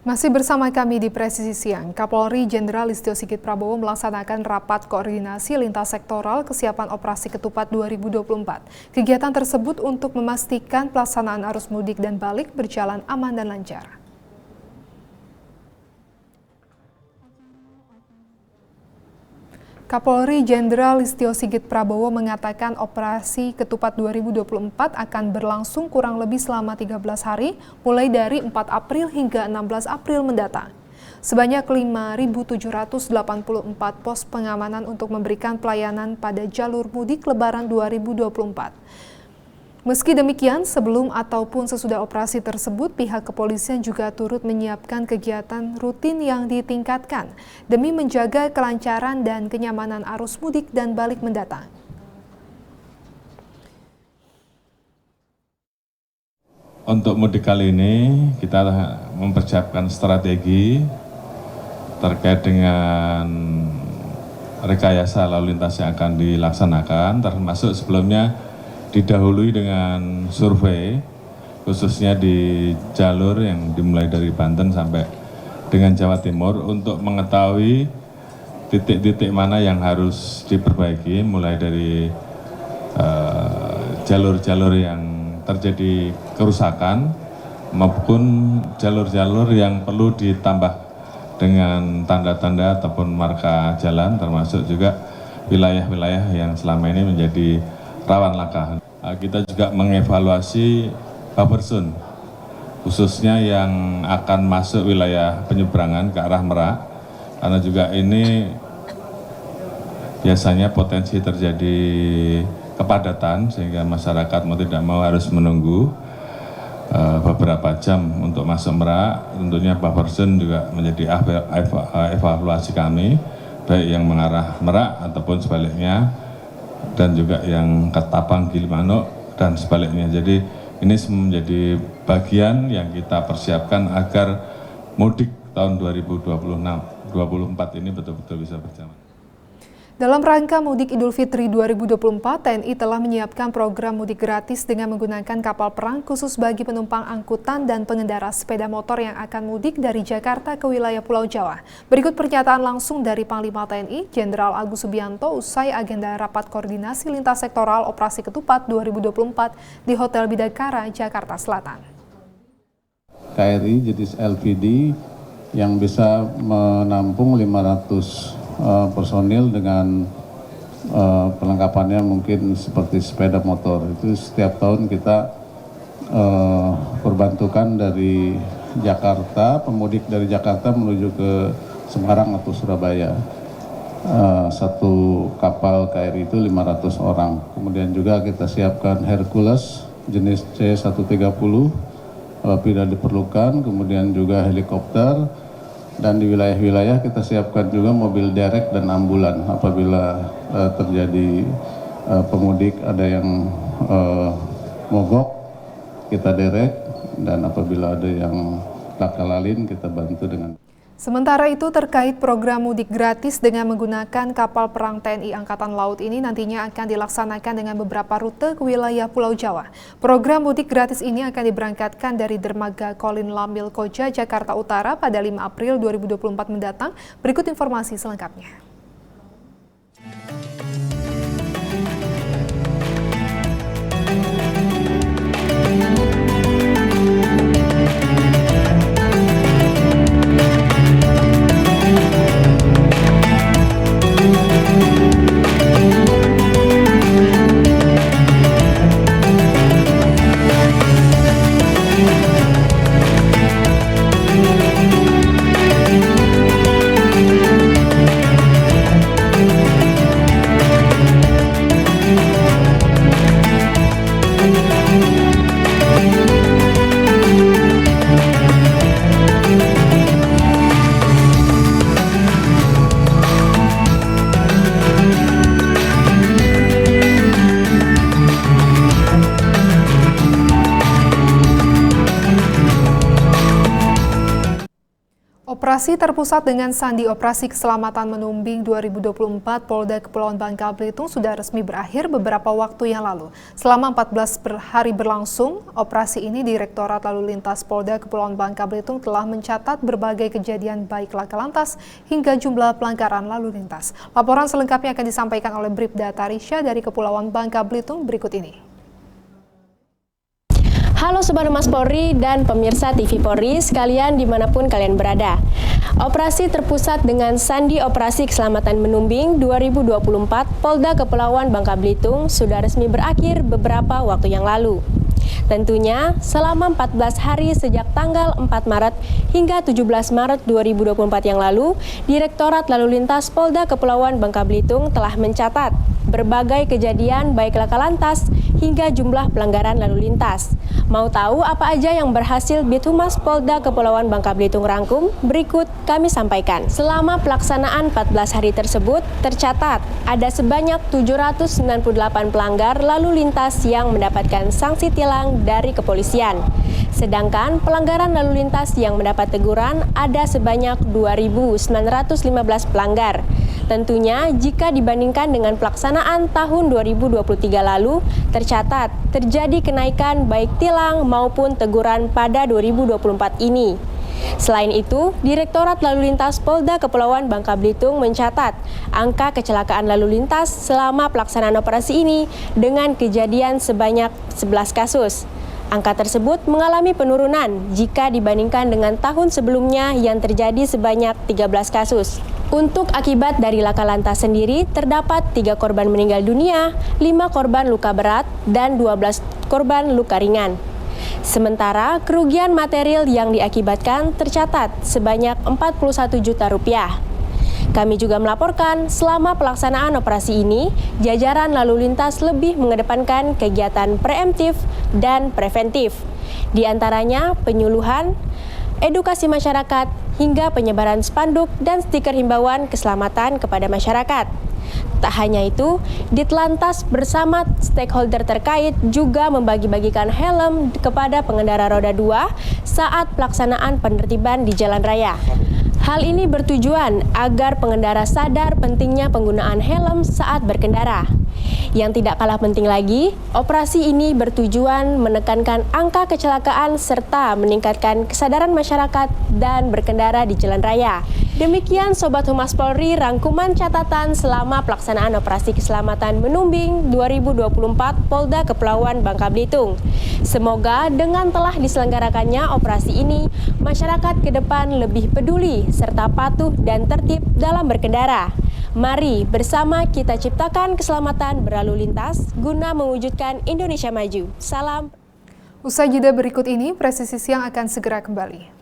Masih bersama kami di Presisi Siang, Kapolri Jenderal Listio Sigit Prabowo melaksanakan rapat koordinasi lintas sektoral kesiapan operasi ketupat 2024. Kegiatan tersebut untuk memastikan pelaksanaan arus mudik dan balik berjalan aman dan lancar. Kapolri Jenderal Listio Sigit Prabowo mengatakan operasi ketupat 2024 akan berlangsung kurang lebih selama 13 hari, mulai dari 4 April hingga 16 April mendatang. Sebanyak 5.784 pos pengamanan untuk memberikan pelayanan pada jalur mudik Lebaran 2024. Meski demikian, sebelum ataupun sesudah operasi tersebut, pihak kepolisian juga turut menyiapkan kegiatan rutin yang ditingkatkan demi menjaga kelancaran dan kenyamanan arus mudik dan balik mendatang. Untuk mudik kali ini, kita mempersiapkan strategi terkait dengan rekayasa lalu lintas yang akan dilaksanakan, termasuk sebelumnya didahului dengan survei, khususnya di jalur yang dimulai dari Banten sampai dengan Jawa Timur untuk mengetahui titik-titik mana yang harus diperbaiki, mulai dari jalur-jalur yang terjadi kerusakan maupun jalur-jalur yang perlu ditambah dengan tanda-tanda ataupun marka jalan, termasuk juga wilayah-wilayah yang selama ini menjadi rawan laka. Kita juga mengevaluasi buffer zone, khususnya yang akan masuk wilayah penyeberangan ke arah Merak, karena juga ini biasanya potensi terjadi kepadatan sehingga masyarakat mau tidak mau harus menunggu beberapa jam untuk masuk Merak. Tentunya buffer zone juga menjadi evaluasi kami, baik yang mengarah Merak ataupun sebaliknya, dan juga yang ke Tapang, Gilimanuk, dan sebaliknya. Jadi ini menjadi bagian yang kita persiapkan agar mudik tahun 2024 ini betul-betul bisa berjalan. Dalam rangka mudik Idul Fitri 2024, TNI telah menyiapkan program mudik gratis dengan menggunakan kapal perang khusus bagi penumpang angkutan dan pengendara sepeda motor yang akan mudik dari Jakarta ke wilayah Pulau Jawa. Berikut pernyataan langsung dari Panglima TNI, Jenderal Agus Subianto usai agenda rapat koordinasi lintas sektoral operasi ketupat 2024 di Hotel Bidakara, Jakarta Selatan. KRI jenis LPD yang bisa menampung 500 personil dengan perlengkapannya mungkin seperti sepeda motor. Itu setiap tahun kita perbantukan dari Jakarta, pemudik dari Jakarta menuju ke Semarang atau Surabaya. Satu kapal KRI itu 500 orang. Kemudian juga kita siapkan Hercules jenis C-130 apabila diperlukan, kemudian juga helikopter. Dan di wilayah-wilayah kita siapkan juga mobil derek dan ambulan apabila terjadi pemudik ada yang mogok, kita derek, dan apabila ada yang laka lalin kita bantu dengan. Sementara itu terkait program mudik gratis dengan menggunakan kapal perang TNI Angkatan Laut ini nantinya akan dilaksanakan dengan beberapa rute ke wilayah Pulau Jawa. Program mudik gratis ini akan diberangkatkan dari Dermaga Kolin Lamil Koja, Jakarta Utara pada 5 April 2024 mendatang. Berikut informasi selengkapnya. Operasi terpusat dengan Sandi Operasi Keselamatan Menumbing 2024 Polda Kepulauan Bangka Belitung sudah resmi berakhir beberapa waktu yang lalu. Selama 14 hari berlangsung, operasi ini Direktorat Lalu Lintas Polda Kepulauan Bangka Belitung telah mencatat berbagai kejadian baik laka lantas hingga jumlah pelanggaran lalu lintas. Laporan selengkapnya akan disampaikan oleh Bribda Tarisha dari Kepulauan Bangka Belitung berikut ini. Halo Sobat Humas Polri dan pemirsa TV Polri sekalian dimanapun kalian berada. Operasi terpusat dengan Sandi Operasi Keselamatan Menumbing 2024 Polda Kepulauan Bangka Belitung sudah resmi berakhir beberapa waktu yang lalu. Tentunya selama 14 hari sejak tanggal 4 Maret hingga 17 Maret 2024 yang lalu, Direktorat Lalu Lintas Polda Kepulauan Bangka Belitung telah mencatat berbagai kejadian baik laka lantas hingga jumlah pelanggaran lalu lintas. Mau tahu apa aja yang berhasil Bithumas Polda Kepulauan Bangka Belitung rangkum? Berikut kami sampaikan. Selama pelaksanaan 14 hari tersebut, tercatat ada sebanyak 798 pelanggar lalu lintas yang mendapatkan sanksi tilang dari kepolisian. Sedangkan pelanggaran lalu lintas yang mendapat teguran ada sebanyak 2.915 pelanggar. Tentunya jika dibandingkan dengan pelaksanaan tahun 2023 lalu, tercatat terjadi kenaikan baik tilang maupun teguran pada 2024 ini. Selain itu, Direktorat Lalu Lintas Polda Kepulauan Bangka Belitung mencatat angka kecelakaan lalu lintas selama pelaksanaan operasi ini dengan kejadian sebanyak 11 kasus. Angka tersebut mengalami penurunan jika dibandingkan dengan tahun sebelumnya yang terjadi sebanyak 13 kasus. Untuk akibat dari laka lantas sendiri, terdapat 3 korban meninggal dunia, 5 korban luka berat, dan 12 korban luka ringan. Sementara kerugian material yang diakibatkan tercatat sebanyak 41 juta rupiah. Kami juga melaporkan selama pelaksanaan operasi ini, jajaran lalu lintas lebih mengedepankan kegiatan preemptif dan preventif. Di antaranya penyuluhan, edukasi masyarakat, hingga penyebaran spanduk dan stiker himbauan keselamatan kepada masyarakat. Tak hanya itu, Ditlantas bersama stakeholder terkait juga membagi-bagikan helm kepada pengendara roda 2 saat pelaksanaan penertiban di jalan raya. Hal ini bertujuan agar pengendara sadar pentingnya penggunaan helm saat berkendara. Yang tidak kalah penting lagi, operasi ini bertujuan menekankan angka kecelakaan serta meningkatkan kesadaran masyarakat dan berkendara di jalan raya. Demikian Sobat Humas Polri rangkuman catatan selama pelaksanaan Operasi Keselamatan Menumbing 2024 Polda Kepulauan Bangka Belitung. Semoga dengan telah diselenggarakannya operasi ini, masyarakat ke depan lebih peduli serta patuh dan tertib dalam berkendara. Mari bersama kita ciptakan keselamatan berlalu lintas guna mewujudkan Indonesia maju. Salam. Usai jeda berikut ini, Presisi Siang akan segera kembali.